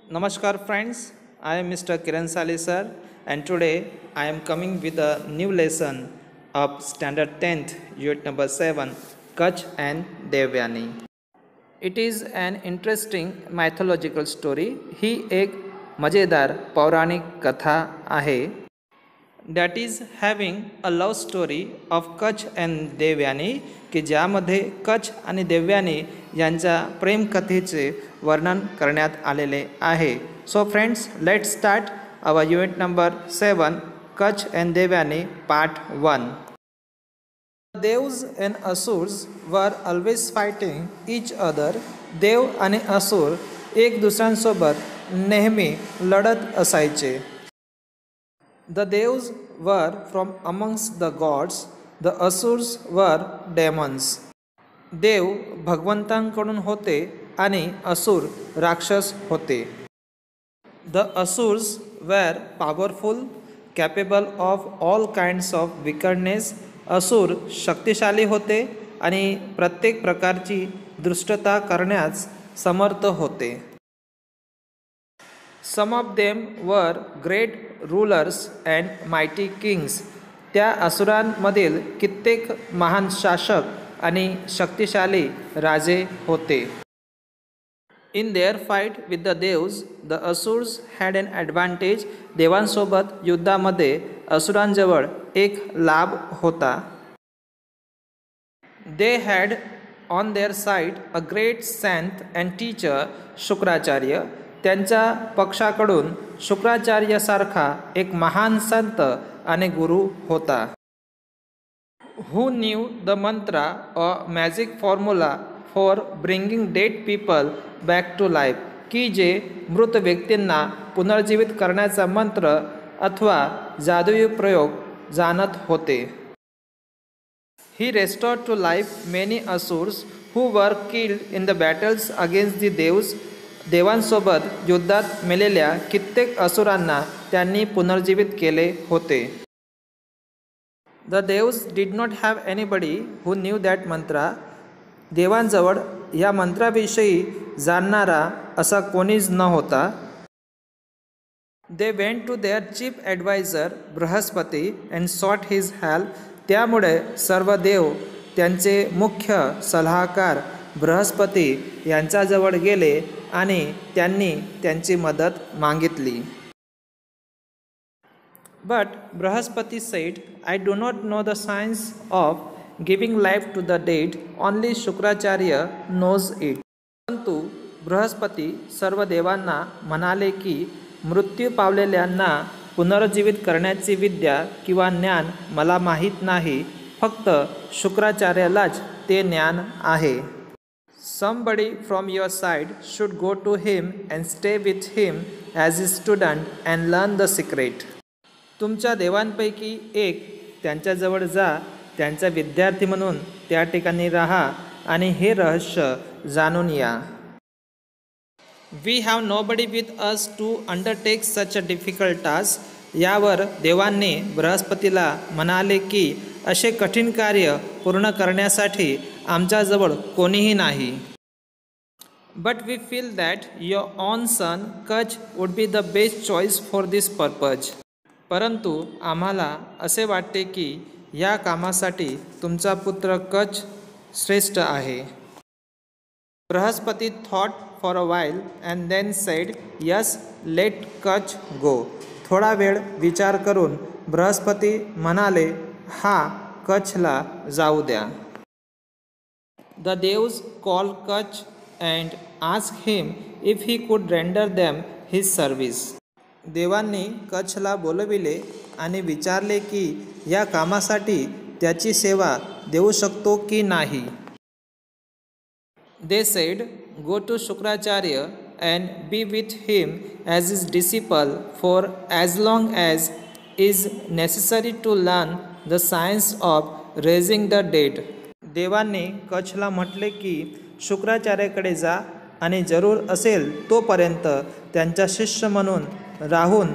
Namaskar friends, I am Mr. Kiran Sali sir, and today I am coming with a new lesson of Standard 10th Unit number 7 Kach and Devyani. It is an interesting mythological story. ही एक मजेदार पौराणिक कथा आहे. That is having a love story of Kach and Devyani की ज्यामध्ये कच आणि देव्यानी यांच्या प्रेमकथेचे वर्णन करण्यात आलेले आहे. So friends, let's start our unit number 7 Kach and Devyani part 1. देव्स and असुर्स वर ऑलवेज फायटिंग इच अदर. देव आणि असुर एक दुसऱ्यांसोबत नेहमी लढत असायचे. The devs were from amongst the gods, the asurs were demons. देव भगवंतांकडून होते आणि असुर राक्षस होते. The asurs were powerful, capable of all kinds of wickedness. असुर शक्तिशाली होते आणि प्रत्येक प्रकारची दुष्टता करण्यास समर्थ होते. Some of them were great rulers and mighty kings. त्या असुरांमधील कित्येक महान शासक आणि शक्तिशाली राजे होते. In their fight with the devs, the asurs had an advantage. देवांसोबत युद्धामध्ये असुरांजवळ एक लाभ होता. They had on their side a great saint and teacher, Shukracharya. त्यांच्या पक्षाकडून शुक्राचार्यासारखा एक महान संत आणि गुरु होता. Who knew the mantra or magic formula for bringing dead people back to life. की जे मृत व्यक्तींना पुनर्जीवित करण्याचा मंत्र अथवा जादुई प्रयोग जाणत होते. He restored to life many asurs who were killed in the battles against the devs. देवांसोबत युद्धात मेलेल्या कित्येक असुरांना त्यांनी पुनर्जीवित केले होते. The devs did not have anybody who knew that mantra. देवांजवळ या मंत्राविषयी जाणणारा असा कोणीच न होता. They went to their chief advisor Brihaspati and sought his help. त्यामुळे सर्व देव त्यांचे मुख्य सल्लागार बृहस्पती यांच्याजवळ गेले आणि त्यांनी त्यांची मदत मागितली. But Brahaspati said, I do not know the science of giving life to the dead. Only Shukracharya knows it. परंतु बृहस्पती सर्व देवांना म्हणाले की मृत्यू पावलेल्यांना पुनर्जीवित करण्याची विद्या किंवा ज्ञान मला माहीत नाही. फक्त शुक्राचार्यालाच ते ज्ञान आहे. Somebody from your side should go to him and stay with him as his student and learn the secret. तुमच्या देवांपैकी एक त्यांच्याजवळ जा, त्यांचा विद्यार्थी म्हणून त्या ठिकाणी राहा आणि हे रहस्य जाणून या. We have nobody with us to undertake such a difficult task. यावर देवांनी बृहस्पतीला म्हणाले की असे कठीण कार्य पूर्ण करण्यासाठी आमच्याजवळ कोणीही नाही. But we feel that your own son Kach would be the best choice for this purpose. परंतु आम्हाला असे वाटते की या कामासाठी तुमचा पुत्र कच श्रेष्ठ आहे. Brihaspati thought for a while and then said, Yes, let Kach go. थोडा वेळ विचार करून बृहस्पती म्हणाले, हा कचला जाऊ द्या. The devs called Kach and asked him if he could render them his service. देवांनी Kachla बोलविले आणि विचारले की या कामासाठी त्याची सेवा देऊ शकतो की नाही. They said, Go to Shukracharya and be with him as his disciple for as long as is necessary to learn the science of raising the dead. देवांनी Kachla म्हटले की शुक्राचार्याकडे जा आणि जरूर असेल तोपर्यंत त्यांचा शिष्य म्हणून राहून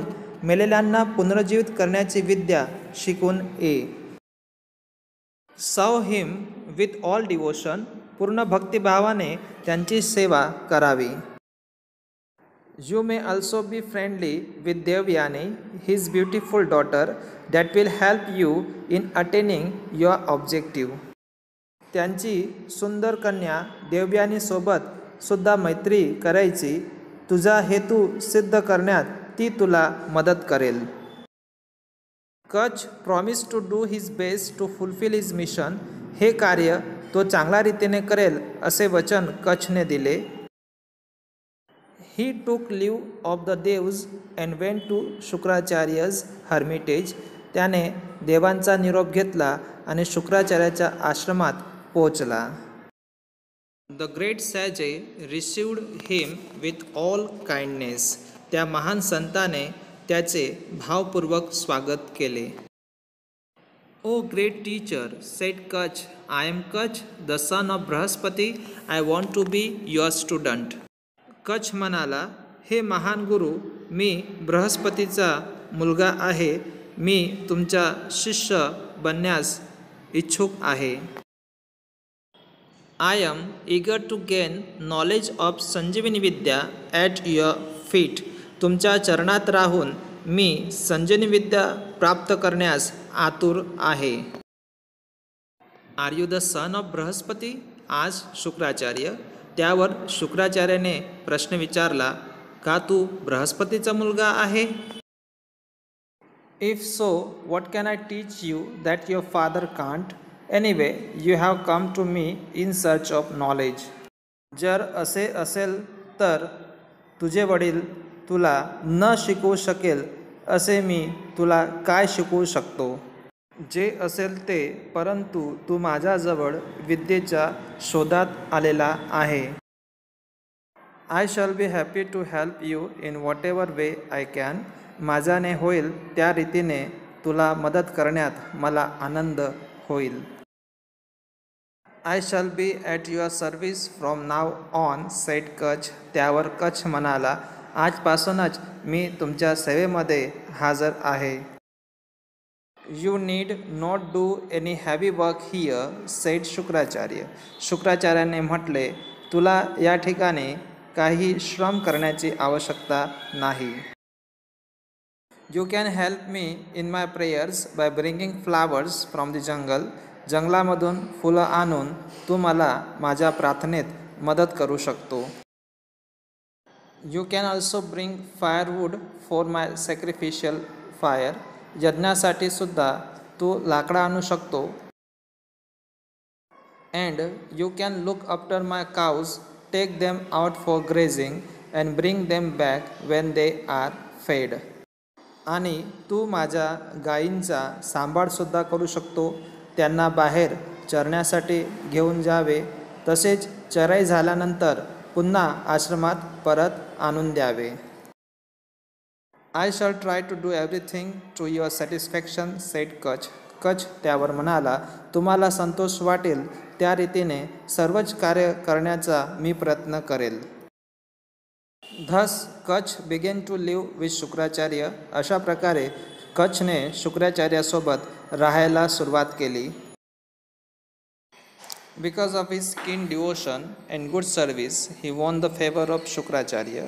मेलेल्यांना पुनर्जीवित करण्याची विद्या शिकून ये. Serve him with all devotion. पूर्ण भक्तिभावाने त्यांची सेवा करावी. You may also be friendly with Devyani, his beautiful daughter, that will help you in attaining your objective. त्यांची सुंदर कन्या देवयानी सोबत सुद्धा मैत्री करायची. तुझा हेतू सिद्ध करण्यात ती तुला मदत करेल. Kach promise to do his best to fulfil his mission. हे कार्य तो चांगल्या रीतीने करेल असे वचन कचने दिले. He took leave of the देव्स अँड वेंट टू शुक्राचार्यज हर्मिटेज. त्याने देवांचा निरोप घेतला आणि शुक्राचार्याच्या आश्रमात पोहोचला. The great sage received him with all kindness. त्या महान संताने त्याचे भावपूर्वक स्वागत केले. O great teacher, said Kach, I am Kach, the son of Brihaspati. I want to be your student. Kach म्हणाला, हे महान गुरु, मी बृहस्पतीचा मुलगा आहे. मी तुमचा शिष्य बनण्यास इच्छुक आहे. I am eager to gain knowledge of Sanjivani Vidya at your feet. तुमच्या चरणात राहून मी संजीवनी विद्या प्राप्त करण्यास आतुर आहे. Are you the son of Brihaspati? आज शुक्राचार्य. त्यावर शुक्राचार्याने प्रश्न विचारला, का तू बृहस्पतीचा मुलगा आहे? If so, what can I teach you that your father can't? Anyway, you have come to me in search of knowledge. जर असे असेल तर तुझे वडील तुला न शिकवू शकेल असे मी तुला काय शिकवू शकतो? जे असेल ते, परंतु तू माझ्याजवळ विद्येच्या शोधात आलेला आहे. I shall be happy to help you in whatever way I can. माझ्याने होईल त्या रीतीने तुला मदत करण्यात मला आनंद होईल. I shall be at your service from now on, sed कच. त्यावर कच म्हणाला, आजपासूनच मी तुमच्या सेवेमध्ये हजर आहे. You need not do any heavy work here, said Shukracharya. शुक्राचार्याने म्हटले, तुला या ठिकाणी काही श्रम करण्याची आवश्यकता नाही. You can help me in my prayers by bringing flowers from the jungle. जंगलामधून फुलं आणून तू मला माझ्या प्रार्थनेत मदत करू शकतो. You can also bring firewood for my sacrificial fire. यज्ञासाठी सुद्धा तू लाकडं आणू शकतो. And you can look after my cows, take them out for grazing and bring them back when they are fed. आणि तू माझ्या गायींचा सांभाळसुद्धा करू शकतो. त्यांना बाहेर चरण्यासाठी घेऊन जावे, तसेच चराई झाल्यानंतर पुन्हा आश्रमात परत आणून द्यावे. I shall try to do everything to your satisfaction, said Kach. Kach त्यावर म्हणाला, तुम्हाला संतोष वाटेल त्या रीतीने सर्वच कार्य करण्याचा मी प्रयत्न करेल. Thus Kach began to live with Shukracharya. अशा प्रकारे कचने शुक्राचार्यासोबत राहायला सुरुवात केली. Because of his keen devotion and good service he won the favour of Shukracharya.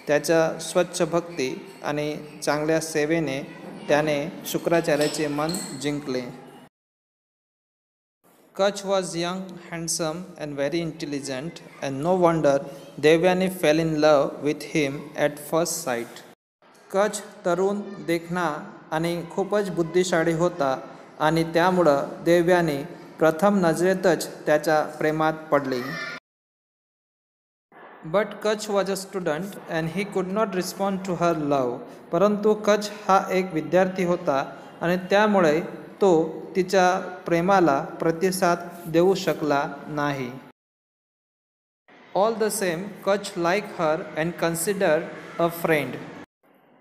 त्याच्या स्वच्छ भक्ती आणि चांगल्या सेवेने त्याने शुक्राचार्याचे मन जिंकले. Kach was young, handsome and very intelligent and no wonder Devayani fell in love with him at first sight. Kach तरुण, देखणा आणि खूपच बुद्धिशाળી होता आणि त्यामुळं देवयानी प्रथम नजरेतच त्याच्या प्रेमात पडली. But Kach was a student and he could not respond to her love. परंतु कच हा एक विद्यार्थी होता आणि त्यामुळे तो तिच्या प्रेमाला प्रतिसाद देऊ शकला नाही. ऑल द सेम कच like her and considered a friend.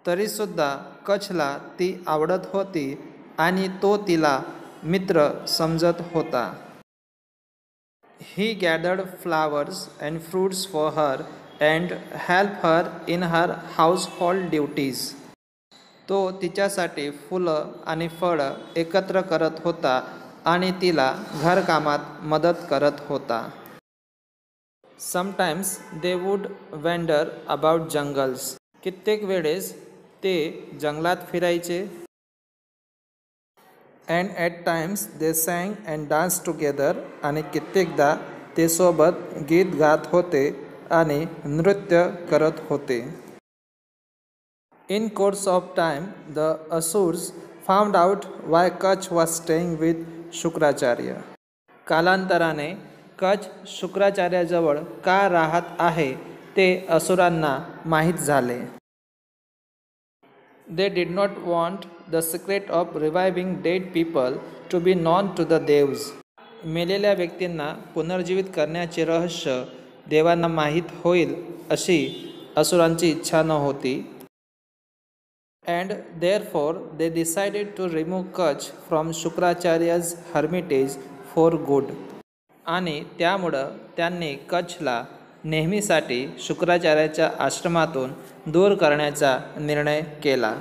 तरीसुद्धा कचला ती आवडत होती आणि तो तिला मित्र समजत होता. He gathered flowers and fruits for her and help her in her household duties. तो तिच्यासाठी फुलं आणि फळं एकत्र करत होता आणि तिला घरकामात मदत करत होता. Sometimes they would wander about jungles. कित्येक वेळेस ते जंगलात फिरायचे. And at times they sang and danced together. आणि कित्येकदा ते सोबत गीत गात होते आणि नृत्य करत होते. In course of time, the Asurs found out why Kach was staying with Shukracharya. कालांतराने कच शुक्राचार्याजवळ का राहत आहे ते असुरांना माहीत झाले. They did not want the secret of reviving dead people to be known to the devs. मेलेल्या व्यक्तींना पुनर्जीवित करण्याचे रहस्य देवांना माहीत होईल अशी असुरांची इच्छा नव्हती. And therefore they decided to remove Kach from Shukracharya's hermitage for good. आणि त्यामुळं त्यांनी कचला नेहमीसाठी शुक्राचार्याच्या आश्रमातून दूर करण्याचा निर्णय केला.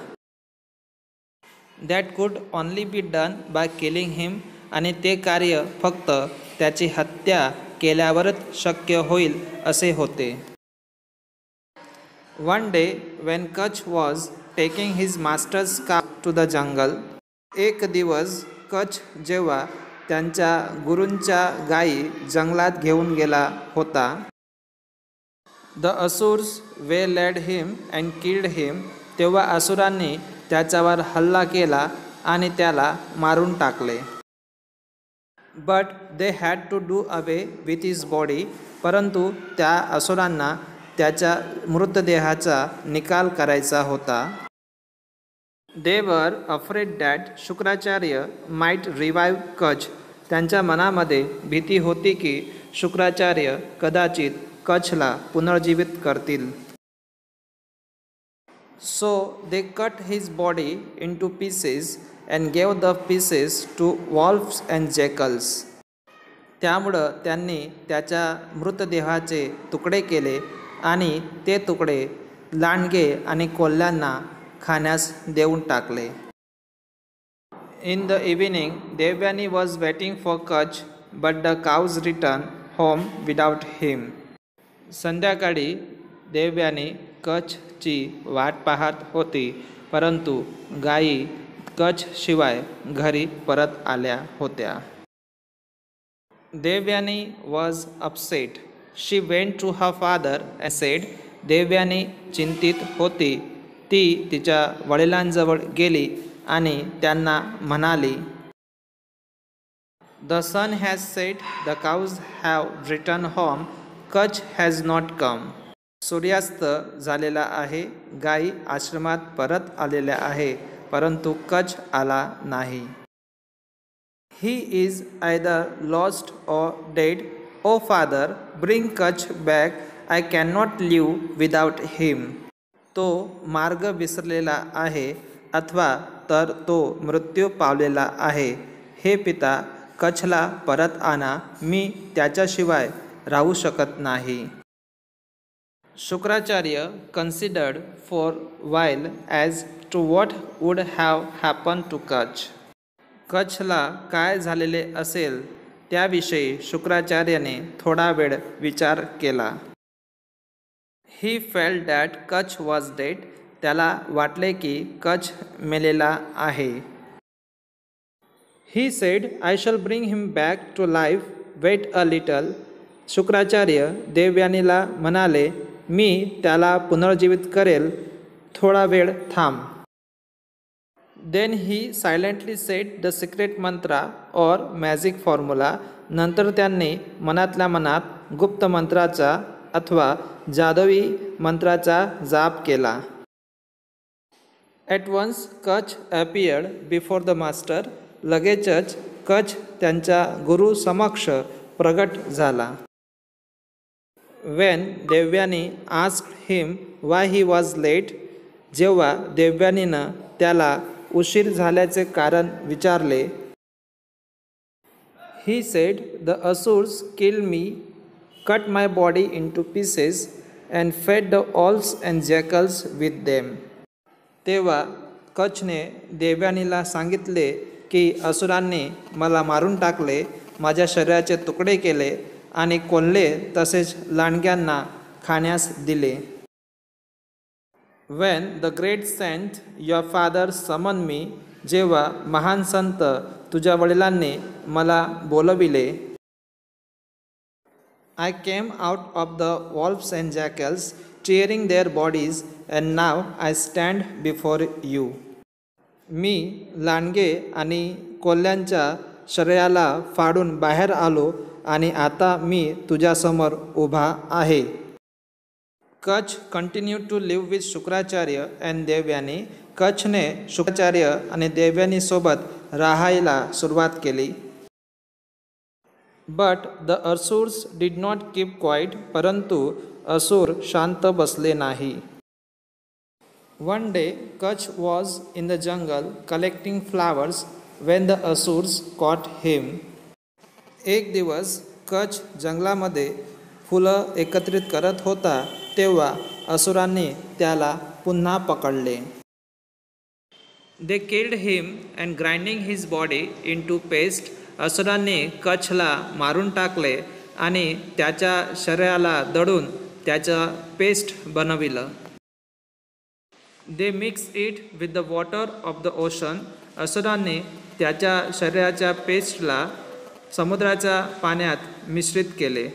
That could only be done by killing him. आणि ते कार्य फक्त त्याची हत्या केल्यावरच शक्य होईल असे होते. One day when Kach was taking his master's cow to the jungle. एक दिवस कच जेव्हा त्यांच्या गुरूंच्या गायी जंगलात घेऊन गेला होता. The Asurs waylaid him and killed him. तेव्हा असुरांनी त्याच्यावर हल्ला केला आणि त्याला मारून टाकले. But they had to do away with his body. परंतु त्या असुरांना त्याच्या मृतदेहाचा निकाल करायचा होता. They were afraid that Shukracharya might revive Kach. त्यांच्या मनामध्ये भीती होती की शुक्राचार्य कदाचित कचला पुनर्जीवित करतील. So they cut his body into pieces and gave the pieces to wolves and jackals. त्यामुळं त्यांनी त्याच्या मृतदेहाचे तुकडे केले आणि ते तुकडे लांडगे आणि कोल्ह्यांना खाण्यास देऊन टाकले. In the evening, Devyani was waiting for Kach, but the cows returned home without him. संध्याकाळी देव्यानी कचची वाट पाहत होती, परंतु गायी कच शिवाय घरी परत आल्या होत्या. Devyani was upset. She went to her father and said, Devyani चिंतित होती. ती तिच्या वडिलांजवळ गेली आणि त्यांना म्हणाली, The sun has set, the cows have returned home, Kach has not come. सूर्यास्त झालेला आहे, गायी आश्रमात परत आलेल्या आहे, परंतु कच आला नाही. He is either lost or dead. O father, bring Kach back. I cannot live without him. तो मार्ग विसरलेला आहे अथवा तर तो मृत्यू पावलेला आहे. हे पिता, कचला परत आणा, मी त्याच्याशिवाय राहू शकत नाही. Shukracharya considered for while as to what would have happened to Kach. Kachla काय झालेले असेल त्याविषयी शुक्राचार्याने थोडा वेळ विचार केला. He felt that Kach was dead. त्याला वाटले की कच मेलेला आहे. He said, I shall bring him back to life. Wait a little. Shukracharya देवयानीला म्हणाले, मी त्याला पुनर्जीवित करेल, थोडा वेळ थांब. Then he silently said the secret mantra or magic formula. नंतर त्यांनी मनातल्या मनात गुप्त मंत्राचा अथवा जादवी मंत्राचा जाप केला. At once Kach appeared before the master. लगेचच कच त्यांच्या गुरु समक्ष प्रगट झाला. When Devyani asked him why he was late. जेव्हा देव्यानीनं त्याला उशीर झाल्याचे कारण विचारले. He said, the Asurs killed me, cut my body into pieces and fed the wolves and jackals with them. तेव्हा कचने देव्यानीला सांगितले की असुरांनी मला मारून टाकले, माझ्या शरीराचे तुकडे केले आणि कोल्हे तसेच लांडग्यांना खाण्यास दिले. When the great saint your father summoned me, जेव्हा महान संत तुझ्या वडिलांनी मला बोलविले, I came out of the wolves and jackals, tearing their bodies, and now I stand before you. मी लांडगे आणि कोल्ह्यांच्या शरीराला फाडून बाहेर आलो आणि आता मी तुझ्यासमोर उभा आहे. Kach continue to live with Shukracharya and Devyani. कच्छने शुक्राचार्य आणि देवयानी सोबत राहायला सुरुवात केली. बट द असुर्स डिड नॉट कीप क्वाईट. परंतु असुर शांत बसले नाही. One day Kach was in the jungle collecting flowers when the असुर्स कॉट हिम. एक दिवस कच्छ जंगलामध्ये फुलं एकत्रित करत होता तेव्हा असुरांनी त्याला पुन्हा पकडले. They killed him and grinding his body into paste. असुरांनी कच्छला मारून टाकले आणि त्याच्या शरीराला दळून त्याचं पेस्ट बनविलं. They mix it with the water of the ocean. असुरांनी त्याच्या शरीराच्या पेस्टला समुद्राच्या पाण्यात मिश्रित केले.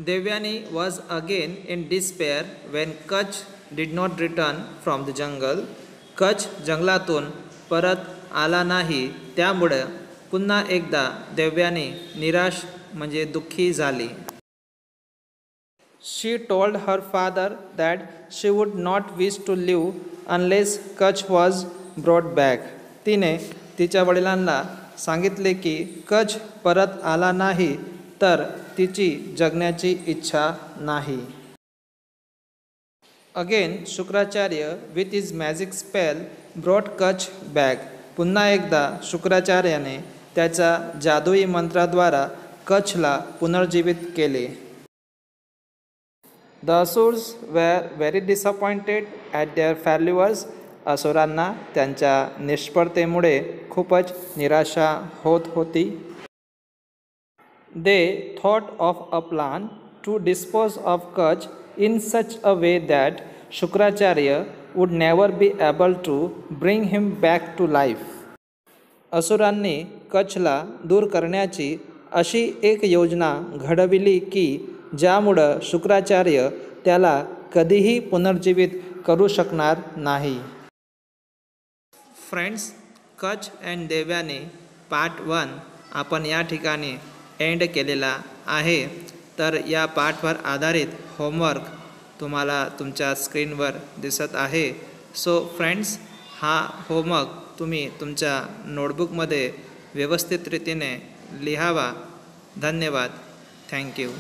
Devyani was again in despair when Kutch did not return from the jungle. Kutch जंगलातून परत आला नाही त्यामुळे पुन्हा एकदा देवयानी निराश म्हणजे दुःखी झाली. She told her father that she would not wish to live unless Kutch was brought back. तिने तिच्या वडिलांना सांगितले की कच्छ परत आला नाही तर तिची जगण्याची इच्छा नाही. Again Shukracharya with his magic spell brought Kacha back. पुन्हा एकदा शुक्राचार्याने त्याच्या जादुई मंत्राद्वारा कच्छला पुनर्जीवित केले. The asurs were very disappointed at their failures. असुरांना त्यांच्या निष्फळतेमुळे खूपच निराशा होत होती. They thought of a plan to dispose of Kutch in such a way that Shukracharya would never be able to bring him back to life. असुरांनी कच्छला दूर करण्याची अशी एक योजना घडविली की ज्यामुळं शुक्राचार्य त्याला कधीही पुनर्जीवित करू शकणार नाही. Friends, Kach and Devayani part 1 आपण या ठिकाणी एंड केलेला आहे. तर या पार्टवर आधारित होमवर्क तुम्हाला तुमच्या स्क्रीनवर दिसत आहे. सो फ्रेंड्स, हा होमवर्क तुम्ही तुमच्या नोटबुकमध्ये व्यवस्थित रीतीने लिहावा. धन्यवाद. थँक्यू.